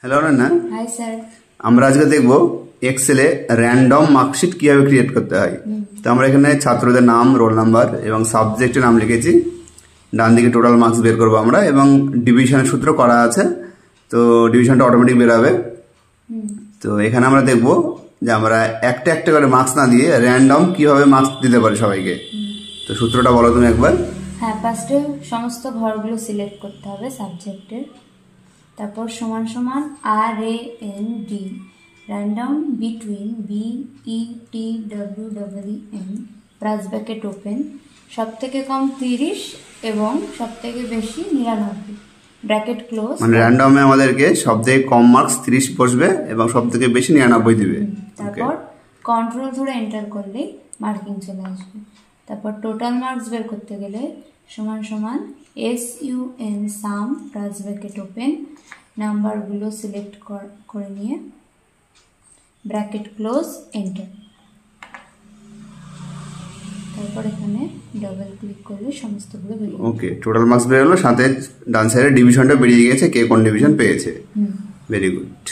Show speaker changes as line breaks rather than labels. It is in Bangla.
হ্যালো রান্না,
হাই স্যার।
আমরা আজকে দেখব এক্সেলে র্যান্ডম মার্কশিট কিভাবে ক্রিয়েট করতে হয়। তো আমরা এখানে ছাত্রদের নাম, রোল নাম্বার এবং সাবজেক্টের নাম লিখেছি। ডান দিকে টোটাল মার্কস বের করবো আমরা, এবং ডিভিশনের সূত্র করা আছে, তো ডিভিশনটা অটোমেটিক বেরাবে। তো এখানে আমরা দেখব যে আমরা একটা একটা করে মার্কস না দিয়ে র্যান্ডম কিভাবে মার্কস দিতে পারি সবাইকে। তো সূত্রটা বলো তুমি একবার।
হ্যাঁ, ফার্স্টে সমস্ত ঘরগুলো সিলেক্ট করতে হবে সাবজেক্টের, তারপর সমান সমান RAND random between BETWEEN brass bracket open, সব থেকে কম 30 এবং সব থেকে বেশি 99 ব্র্যাকেট ক্লোজ।
মানে র্যান্ডমে আমাদেরকে সব থেকে কম মার্কস 30 বসবে এবং সব থেকে বেশি 99 দিবে।
তারপর কন্ট্রোল ধরে এন্টার করলেই মার্কিং চলে আসবে। তারপর টোটাল মার্কস বের করতে গেলে সমান সমান SUN সাম ব্রাস ব্র্যাকেট ওপেন, নাম্বারগুলো সিলেক্ট করে নিয়ে ব্র্যাকেট ক্লোজ এন্টার। তারপর এখানে ডাবল ক্লিক করলে সমস্তগুলো বেরিয়ে যাবে।
ওকে, টোটাল মার্কস বের হলো, সাথে ডান সাইডে ডিভিশনটা বেরিয়ে গেছে, কে কোন ডিভিশন পেয়েছে। Very good.